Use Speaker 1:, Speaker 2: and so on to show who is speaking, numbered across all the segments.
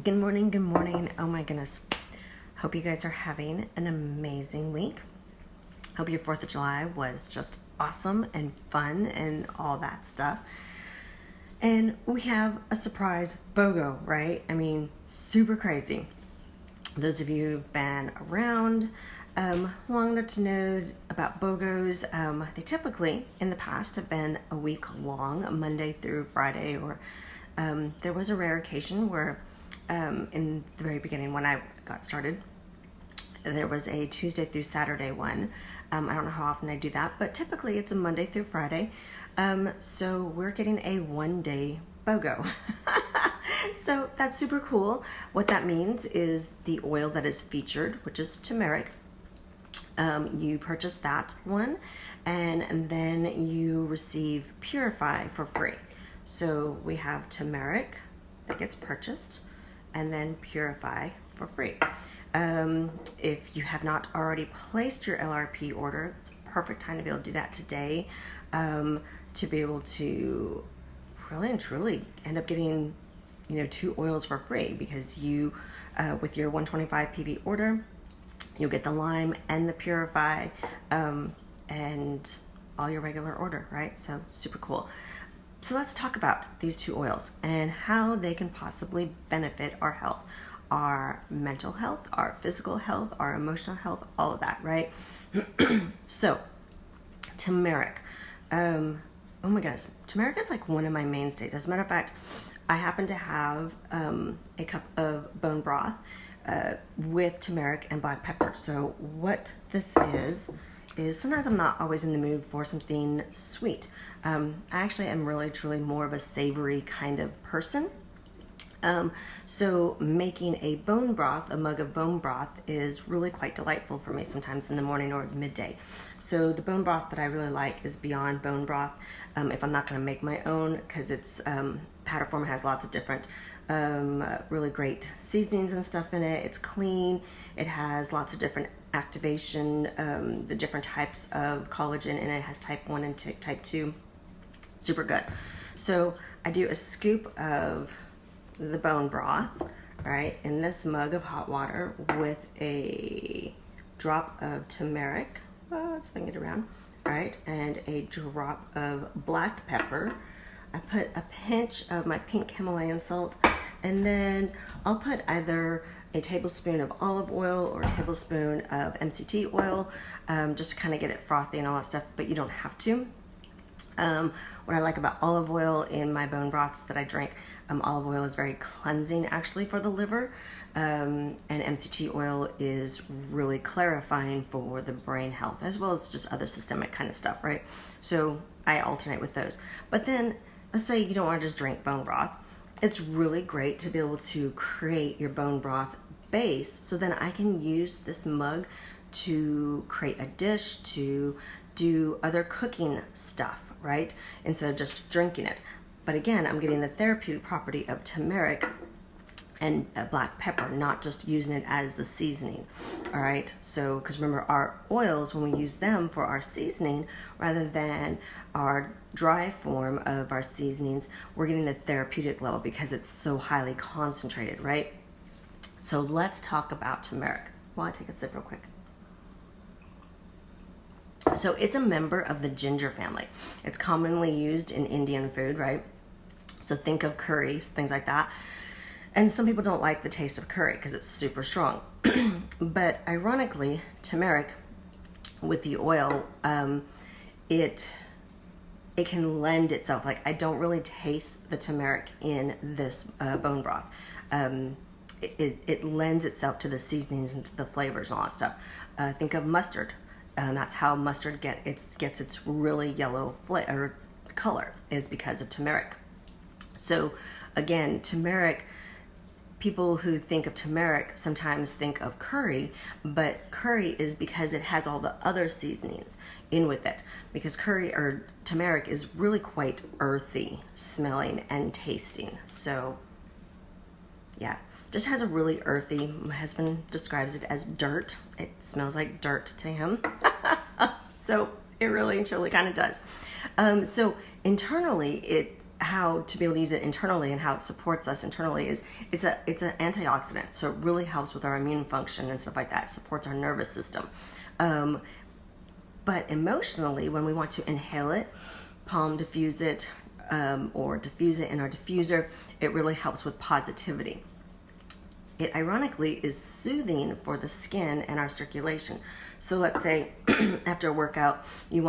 Speaker 1: Good morning, good morning. Oh my goodness. Hope you guys are having an amazing week. Hope your 4th of July was just awesome and fun and all that stuff. And we have a surprise BOGO, right? I mean, super crazy. Those of you who've been around long enough to know about BOGOs, they typically in the past have been a week long, Monday through Friday, or there was a rare occasion where in the very beginning when I got started, there was a Tuesday through Saturday one. I don't know how often I do that, but typically it's a Monday through Friday. So we're getting a 1-day BOGO. So that's super cool. What that means is the oil that is featured, which is turmeric, you purchase that one, and then you receive Purify for free. So we have turmeric that gets purchased, and then Purify for free. If you have not already placed your LRP order, it's a perfect time to be able to do that today, to be able to really and truly end up getting 2 oils for free, because you with your 125 PV order, you'll get the lime and the Purify, and all your regular order, right? So super cool. So let's talk about these 2 oils and how they can possibly benefit our health, our mental health, our physical health, our emotional health, all of that, right? So turmeric. Oh my goodness, turmeric is like one of my mainstays. As a matter of fact, I happen to have a cup of bone broth with turmeric and black pepper. So what this is sometimes I'm not always in the mood for something sweet. I actually am really truly more of a savory kind of person. So making a bone broth, a mug of bone broth, is really quite delightful for me sometimes in the morning or midday. So the bone broth that I really like is Beyond Bone Broth. If I'm not going to make my own, because it's powder form, has lots of different really great seasonings and stuff in it. It's clean. It has lots of different activation, the different types of collagen in it. It has type 1 and type 2. Super good. So I do a scoop of the bone broth, right, in this mug of hot water with a drop of turmeric, let's swing it around, right, and a drop of black pepper. I put a pinch of my pink Himalayan salt, and then I'll put either a tablespoon of olive oil or a tablespoon of MCT oil, just to kind of get it frothy and all that stuff, but you don't have to. What I like about olive oil in my bone broths that I drink, olive oil is very cleansing actually for the liver, and MCT oil is really clarifying for the brain health, as well as just other systemic kind of stuff, right? So I alternate with those. But then let's say you don't want to just drink bone broth. It's really great to be able to create your bone broth base, so then I can use this mug to create a dish, to do other cooking stuff, right? Instead of just drinking it. But again, I'm getting the therapeutic property of turmeric and black pepper, not just using it as the seasoning. All right, so because remember, our oils, when we use them for our seasoning rather than our dry form of our seasonings, we're getting the therapeutic level because it's so highly concentrated, right? So let's talk about turmeric. Well, I take a sip real quick. So it's a member of the ginger family. It's commonly used in Indian food, right? So think of curries, things like that. And some people don't like the taste of curry because it's super strong. But ironically, turmeric with the oil, it can lend itself. Like, I don't really taste the turmeric in this bone broth. It lends itself to the seasonings and to the flavors and all that stuff. Think of mustard. That's how mustard gets its really yellow color, is because of turmeric. So again, turmeric, people who think of turmeric sometimes think of curry, but curry is because it has all the other seasonings in with it. Because curry or turmeric is really quite earthy smelling and tasting. So yeah, just has a really earthy, my husband describes it as dirt. It smells like dirt to him. So it really and truly kind of does. So internally, how to be able to use it internally and how it supports us internally is it's an antioxidant, so it really helps with our immune function and stuff like that. It supports our nervous system. But emotionally, when we want to inhale it, palm diffuse it, or diffuse it in our diffuser, it really helps with positivity. It ironically is soothing for the skin and our circulation. So let's say after a workout, you're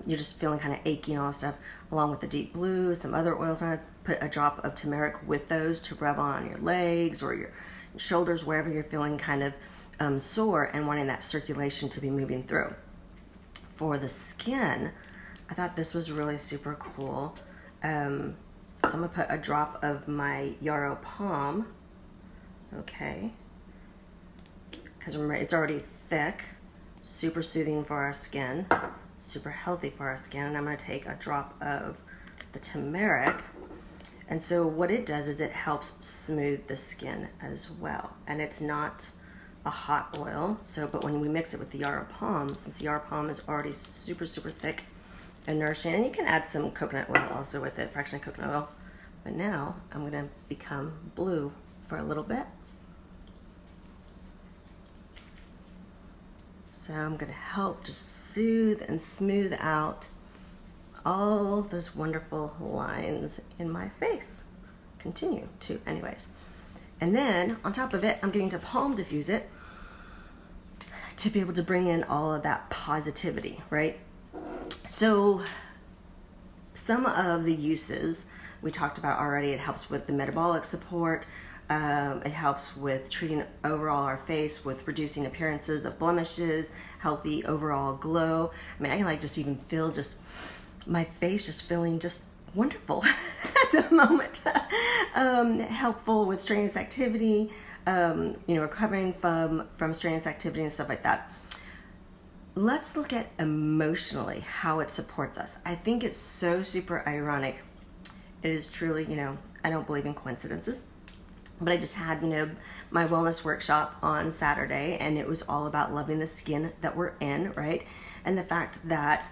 Speaker 1: just feeling kind of achy and all that stuff, along with the deep blue, some other oils on it, put a drop of turmeric with those to rub on your legs or your shoulders, wherever you're feeling kind of sore and wanting that circulation to be moving through. For the skin, I thought this was really super cool. So I'm gonna put a drop of my yarrow palm, okay? Because remember, it's already thick, super soothing for our skin, super healthy for our skin. And I'm gonna take a drop of the turmeric. And so what it does is it helps smooth the skin as well. And it's not a hot oil, but when we mix it with the yarrow palm, since the yarrow palm is already super, super thick and nourishing, and you can add some coconut oil also with it, fractionated coconut oil. But now I'm gonna become blue for a little bit. So I'm gonna help just soothe and smooth out all those wonderful lines in my face. Continue to, anyways. And then on top of it, I'm going to palm diffuse it to be able to bring in all of that positivity, right? So some of the uses we talked about already. It helps with the metabolic support. It helps with treating overall our face, with reducing appearances of blemishes, healthy overall glow. I mean, I can just even feel my face just feeling just wonderful at the moment. Helpful with strenuous activity, recovering from strenuous activity and stuff like that. Let's look at emotionally how it supports us. I think it's so super ironic. It is truly, I don't believe in coincidences, but I just had, my wellness workshop on Saturday, and it was all about loving the skin that we're in, right? And the fact that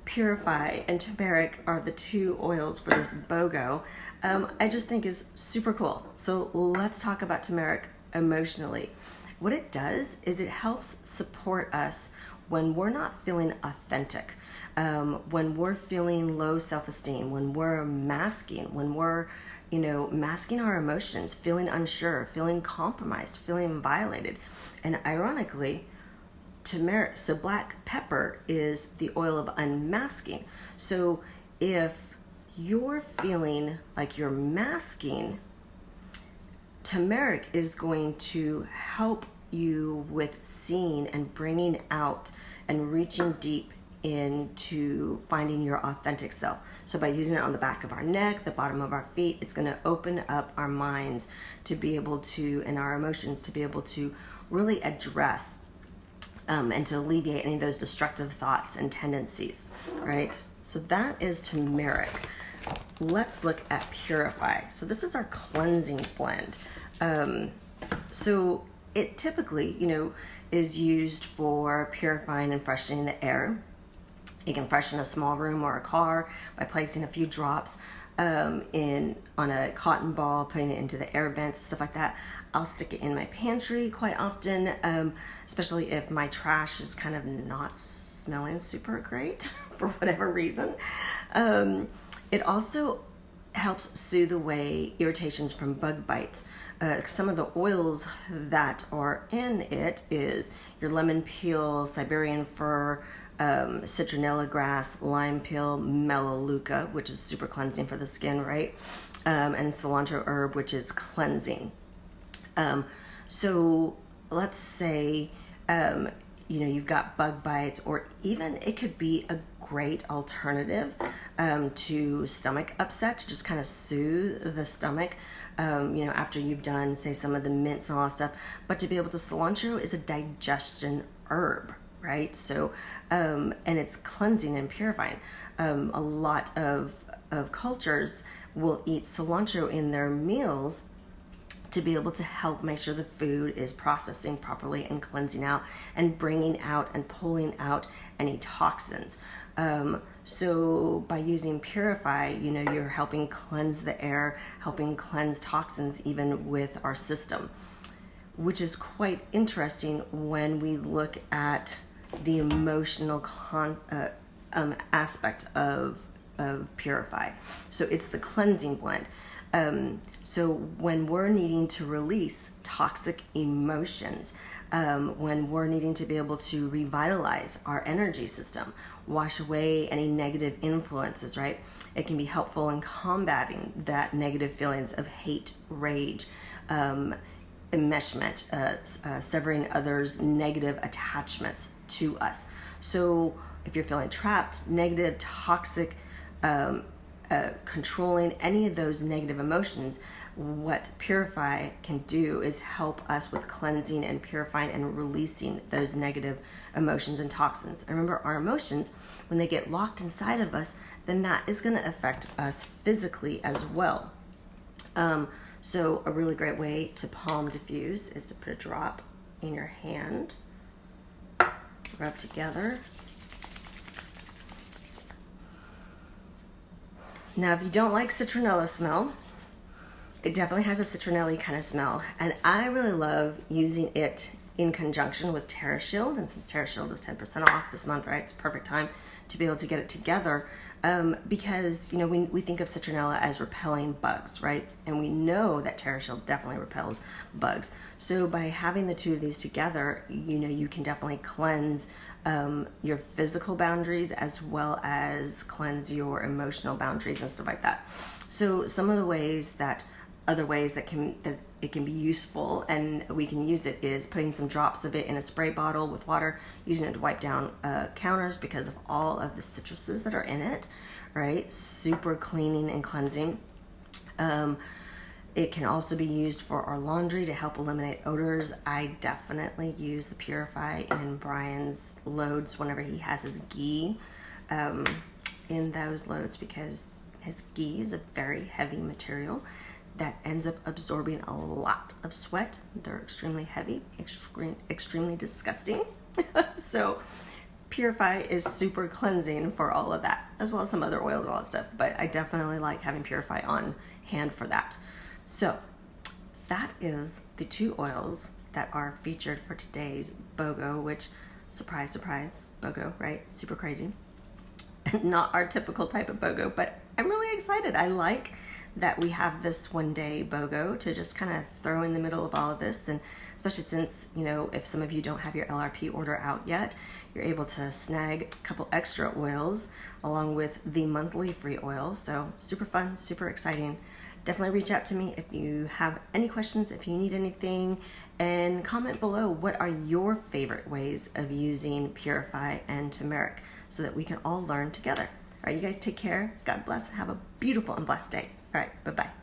Speaker 1: purify and turmeric are the two oils for this BOGO, I just think is super cool. So let's talk about turmeric emotionally. What it does is it helps support us when we're not feeling authentic, when we're feeling low self-esteem, when we're masking, when we're masking our emotions, feeling unsure, feeling compromised, feeling violated. And ironically, turmeric, so black pepper is the oil of unmasking. So if you're feeling like you're masking, turmeric is going to help you with seeing and bringing out and reaching deep into finding your authentic self. So by using it on the back of our neck, the bottom of our feet, it's going to open up our minds to be able to, and our emotions to be able to really address and to alleviate any of those destructive thoughts and tendencies, right? So that is turmeric. Let's look at purify. So this is our cleansing blend. So it typically, is used for purifying and freshening the air. You can freshen a small room or a car by placing a few drops on a cotton ball, putting it into the air vents and stuff like that. I'll stick it in my pantry quite often, especially if my trash is kind of not smelling super great for whatever reason. It also helps soothe away irritations from bug bites. Some of the oils that are in it is your lemon peel, Siberian fir, citronella grass, lime peel, melaleuca, which is super cleansing for the skin, right? And cilantro herb, which is cleansing. So let's say, you've got bug bites, or even it could be a great alternative to stomach upset, to just kind of soothe the stomach. After you've done, say, some of the mints and all that stuff. But to be able to, cilantro is a digestion herb, right? So, and it's cleansing and purifying. A lot of cultures will eat cilantro in their meals to be able to help make sure the food is processing properly and cleansing out and bringing out and pulling out any toxins. So by using Purify, you know, you're helping cleanse the air, helping cleanse toxins even with our system, which is quite interesting when we look at the emotional aspect of Purify. So it's the cleansing blend. So when we're needing to release toxic emotions, when we're needing to be able to revitalize our energy system, wash away any negative influences, right? It can be helpful in combating that negative feelings of hate, rage, enmeshment, severing others' negative attachments to us. So if you're feeling trapped, negative, toxic, controlling any of those negative emotions, what Purify can do is help us with cleansing and purifying and releasing those negative emotions and toxins. And remember, our emotions, when they get locked inside of us, then that is going to affect us physically as well. So a really great way to palm diffuse is to put a drop in your hand, rub together. Now, if you don't like citronella smell, it definitely has a citronella kind of smell, and I really love using it in conjunction with TerraShield. And since TerraShield is 10% off this month, right, it's a perfect time to be able to get it together, because, you know, we think of citronella as repelling bugs, right? And we know that TerraShield definitely repels bugs. So by having the two of these together, you know, you can definitely cleanse your physical boundaries as well as cleanse your emotional boundaries and stuff like that. So some of the other ways that it can be useful and we can use it is putting some drops of it in a spray bottle with water, using it to wipe down counters because of all of the citruses that are in it, right? Super cleaning and cleansing. It can also be used for our laundry to help eliminate odors. I definitely use the Purify in Brian's loads whenever he has his ghee in those loads, because his ghee is a very heavy material that ends up absorbing a lot of sweat. They're extremely heavy, extremely disgusting. So Purify is super cleansing for all of that, as well as some other oils and all that stuff. But I definitely like having Purify on hand for that. So that is the two oils that are featured for today's BOGO, which, surprise, surprise, BOGO, right? Super crazy. Not our typical type of BOGO, but I'm really excited. I like that we have this one day BOGO to just kind of throw in the middle of all of this. And especially since, you know, if some of you don't have your LRP order out yet, you're able to snag a couple extra oils along with the monthly free oils. So super fun, super exciting. Definitely reach out to me if you have any questions, if you need anything, and comment below what are your favorite ways of using Purify and turmeric so that we can all learn together. All right, you guys take care. God bless. Have a beautiful and blessed day. All right, bye-bye.